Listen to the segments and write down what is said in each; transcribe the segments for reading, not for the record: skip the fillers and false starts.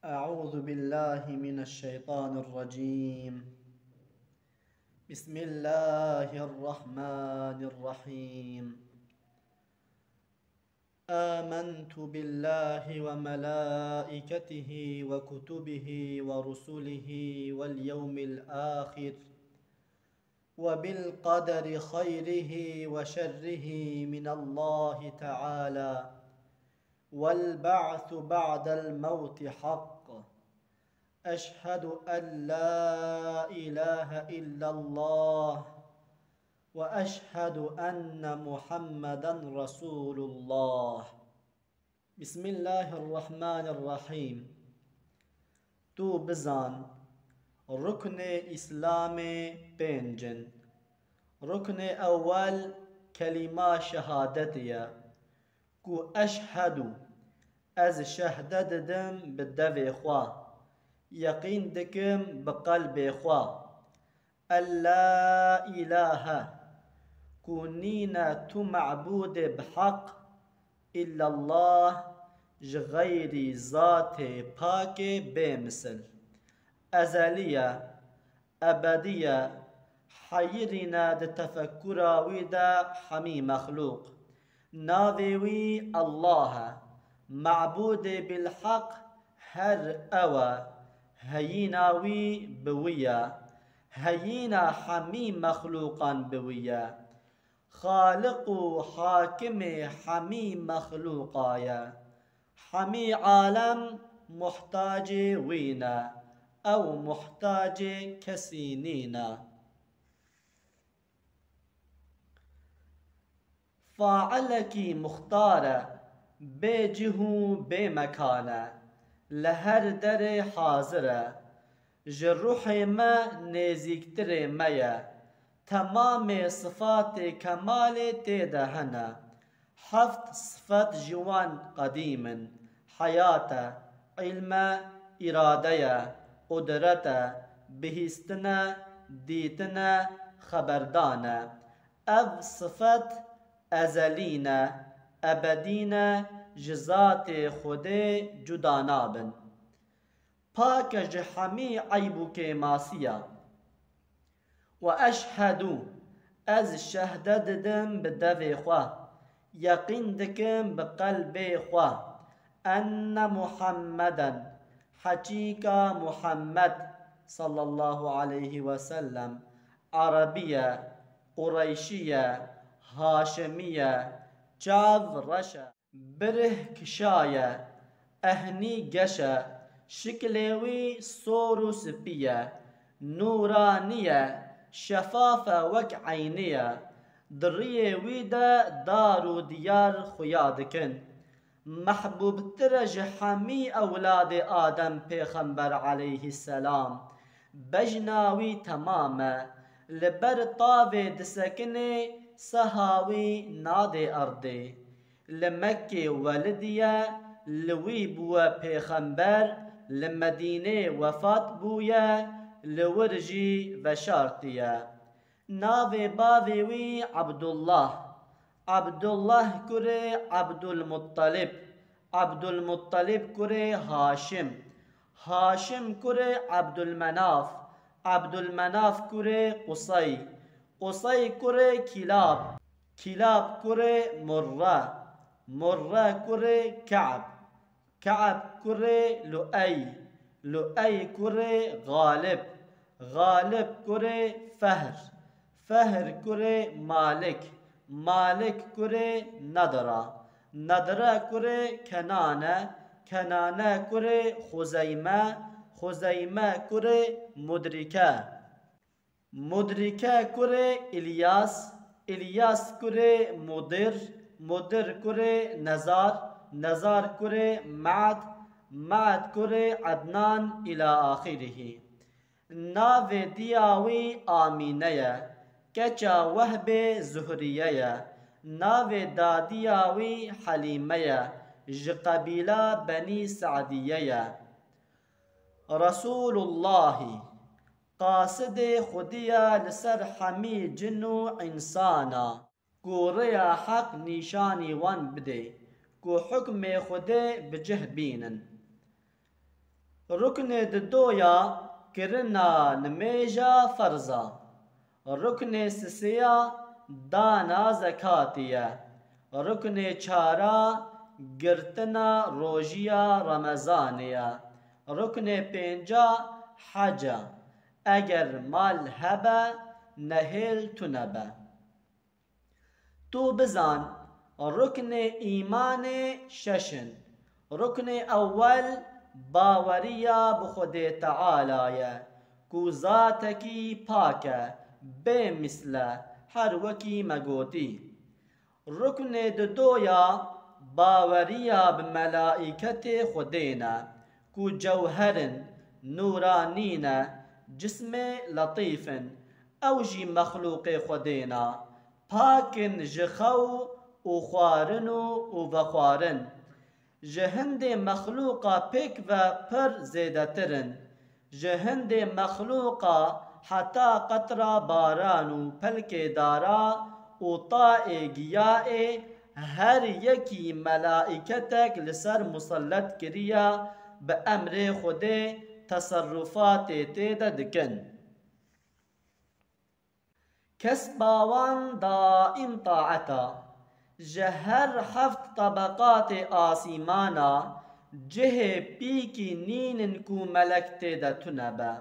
أعوذ بالله من الشيطان الرجيم. بسم الله الرحمن الرحيم. آمنت بالله وملائكته وكتبه ورسله واليوم الآخر وبالقدر خيره وشره من الله تعالى والبعث بعد الموت حق. أشهد أن لا إله إلا الله وأشهد أن محمدا رسول الله. بسم الله الرحمن الرحيم. تو بزان ركن إسلام بينجن. ركن أول كلمة شهادتية كو أشهد از شهدت دم بدوی خواه یقین دکم بقلب خواه لا إله كونينا تو معبود بحق إلا الله جغير ذات پاك بمثل أزلية أبدية حيرنا د تفكر ويدا حمي مخلوق ناوي الله معبود بالحق هر أوى هيناوي بويا هينا حمي مخلوقا بويا خالق حاكم حمي مخلوقايا حمي عالم محتاج وينا أو محتاج كسينينا. فاعلك مختارة بجهو بمكانة لهر در حاضرة جروح ما نزيكتر ميا تمام صفات كمال تدهنا حفت صفات جوان قديم حياة علم إرادة قدرة بهستنا ديتنا خبردانا أب صفات أزلينا أبدينا جزات خده جدانابن پاک جحمي عيبك ماسيا. وأشهد از شهدت دم بدوي خواه يقين دكم بقلب خواه أن محمدا حقيقة محمد صلى الله عليه وسلم عربية قريشية هاشمية جاو رشا بره كشاية أهني قشا شكلوي صورو سبية نورانية شفافة وك عينية درية ويدا دارو ديار خيادكن محبوب ترج حمي أولاد آدم پیغمبر عليه السلام بجناوي تماما لبر طاوي دسكني سهاوي نادي أرضي لمكة والدية لوي بوا پیغمبر لمدينة وفات بويا لورجي وشارتيا ناوي باوي وي عبد الله كري عبد المطلب عبد المطلب كري هاشم كري عبد المناف كري قصي كري كلاب كري مرة كري كعب كري لؤي كري غالب كري فهر كري مالك كري نضرة كري كنانة كري خزيمة كري مدركة كري إلياس كري مدر كري نزار كري معد كري عدنان إلى آخره. ناوي دياوي آمينية كچا وهب زهرية ناوي دادياوي حليمية جقبيلة بني سعدية. رسول الله قاصد خديا لسر حمي جنو إنسانا قوريا حق نشاني وان بده کو حکم خود بجه بینن. ركن دویا کرنا نمیجا فرزا. ركن سسيا دانا زكاتية. ركن چارا گرتنا روجيا رمضانية. ركن پنجا حجا اگر مال هبا نهل تنبا. تو بزان ركن ایمان ششن. ركن اول باوريا بخود تعالى کو ذاتکی پاکه بے مثله هر وکی مگوتی. رکن دویا باوریا بملائکت خودینا کو جوهرن نورانین جسم لطیفن اوجی مخلوق خودینا پاکن جخو و خوارن و بخوارن جهند مخلوقا پیک و پر زیدترن جهند مخلوقا حتی قطرا بارانو پلک دارا و طاء گیاء هر یکی ملائکتک لسر مسلط کریا به امر خود تصرفات تید دکن. کس باوان دائم طاعتا جهر هفت طبقات آسیمانا جه پیکی نینن کو ملک تید تنبا.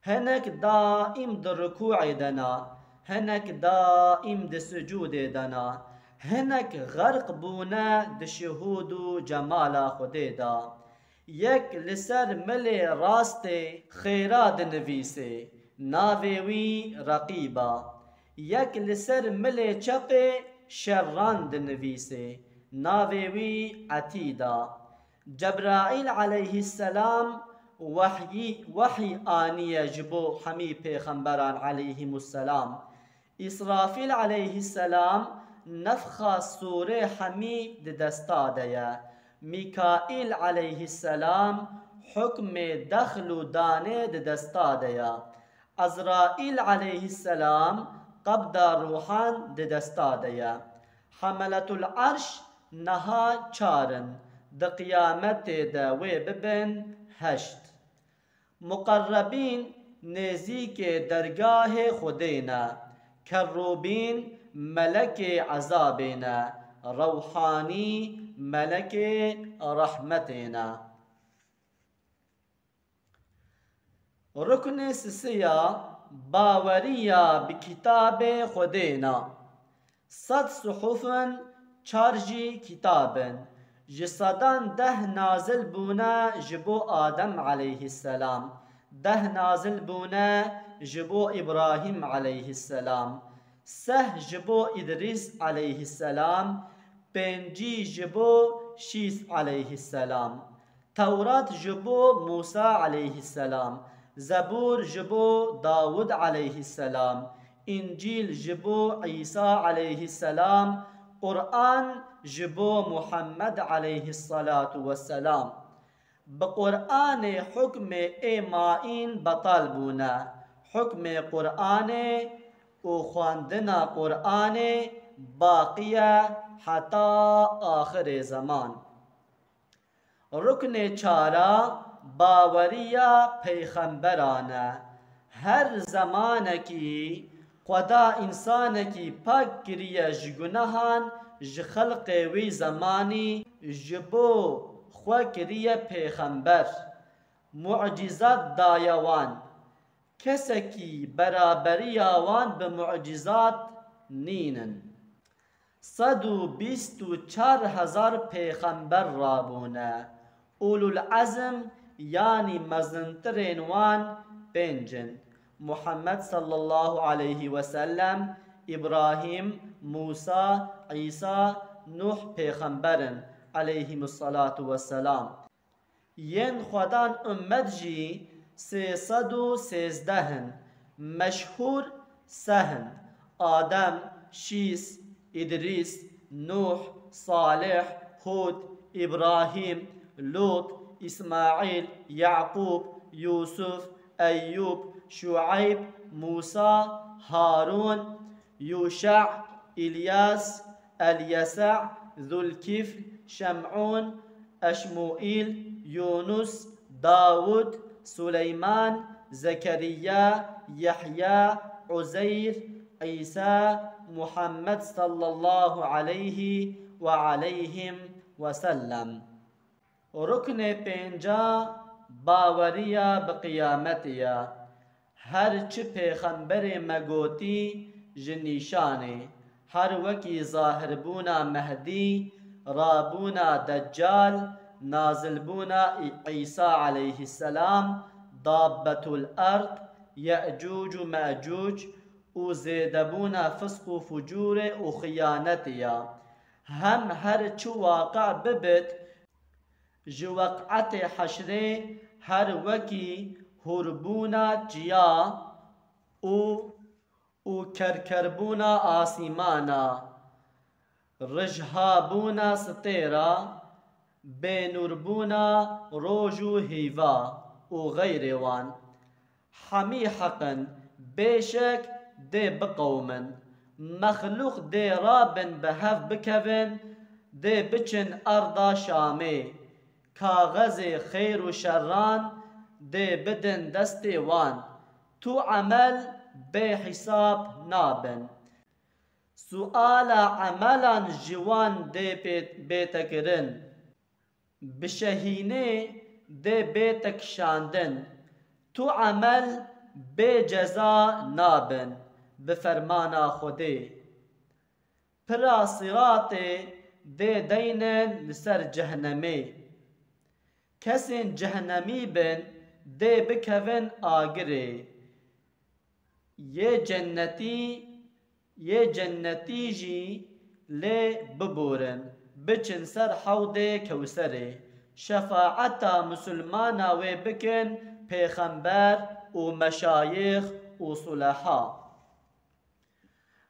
هنك دائم در ركوع دنا هنك دائم د سجود دنا هنك غرق بونا د شهود جمال خديدا يك لسر ملي راست خيرات نويسه ناوي رقيبا يك لسر ملي چپه شران نويسه ناوي عتيدا. جبرائيل عليه السلام وحي آنية جبو حمي پیغمبران عليهم السلام. إسرافيل عليه السلام نفخ سورة حمي دستا ديا. ميكائيل عليه السلام حكم دخل دانه دستا ديا. عزرائيل عليه السلام قبض روحان دستا ديا. حملة العرش نها چارن د قيامت دا وببن هشت. مقربین نزیک درگاه خودینا کروبین ملک عذابینا روحانی ملک رحمتینا. رکن سسیا باوریا بکتاب خودینا 100 صحفن چارجی کتابن جسدان 10 نازل بونا جبو آدم عليه السلام 10 نازل بونا جبو إبراهيم عليه السلام 10 جبو إدريس عليه السلام 5 جبو شيس عليه السلام توراة جبو موسى عليه السلام زبور جبو داود عليه السلام إنجيل جبو عيسى عليه السلام قرآن جبو محمد عليه الصلاة والسلام. بقرآن حكم إيمائين بطال بونا حكم قرآن وخواندنا قرآن باقية حتى آخر زمان. ركن چارا باوريا پیغمبرانا هر زمانکی خدا انسانکی پاک کریه جگناهان خلق وی زمانی جبو خوا کریه پیغمبر معجزات دایوان کسکی برابری آوان به معجزات نینن 124,000 پیغمبر رابونه اولو العزم یعنی مزنترین وان پنجن محمد صلى الله عليه وسلم إبراهيم موسى عيسى نوح پیغمبرن عليهم الصلاة والسلام. ين خدان امت جي 313 مشهور سهن آدم شيس إدريس نوح صالح هود إبراهيم لوط إسماعيل يعقوب يوسف أيوب شعيب موسى هارون يوشع إلياس اليسع ذو الكفل شمعون أشموئيل يونس داود، سليمان، زكريا، يحيى، عزير، عيسى، محمد صلى الله عليه وعليهم وسلم. ركن پنجا باوریا بقیامتیا. هر چی پیغمبر مگوتی جنیشانه. هر وکی ظاهر بونا مهدی، رابونا دجال، نازل بونا عیسی علیه السلام، دابة الارض، یأجوج و مأجوج، و زیدبونا فسق و فجور و خیانتیا. هم هر چی واقع ببت ji weqetê heşrê her wekî hûrbûna ciya û kerkerbûna asîmana, rijhabûna stêra, bênûrbûna roj û hîva û geyrê wan. Hemî heqin, bêşek dê biqewmin. Mexlûq dê rabin bi hev bikevin, dê biçin erda Şamê. کاغذ خیر و شران دê bidin destê wan. Tu emel bê hîsab nabin. Suala emelan ji wan dê bêtekirin. Bi şehînê dê bête kişandin. Tu emel bê ceza nabin bi fermana Xwedê. Pira sîratê dê deynin li ser cehennemê. Kesên cehennemî bin dê bikevin agirê. Yê cennetî jî lê biborin, biçin ser hewdê Kewserê. Şefaeta musulmana wê bikin pêxember û meşayîx û suleha.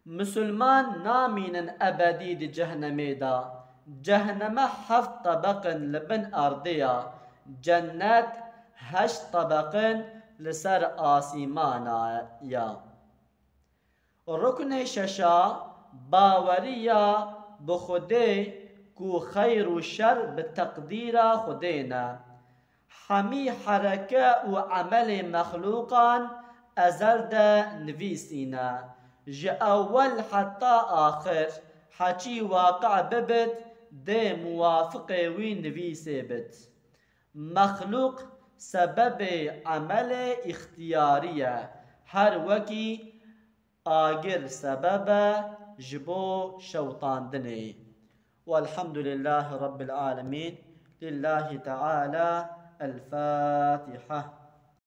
Musulman namînin ebedî di cehennemê da. Cehenneme heft tebeqin li bin erdiya. Cennet heşt tebeqin li ser asîmanaya. Ruknê şeşa baweriya bi Xwedê ku xeyr û şer bi teqdîra Xwedê ne. Hemî hereke û emelê mexlûqan ezel de nivîsîne. Ji ewwel heta axir heçî waqe bibit dê muwafiqê wî nivîsê bit. Mexlûq sebebê emelê îxtiyarî ye. Her wekî agir sebebe ji bo şewtandinê. Velhamdülillâhi Rabbil âlemîn. Lillahi Teâlâ el Fâtiha.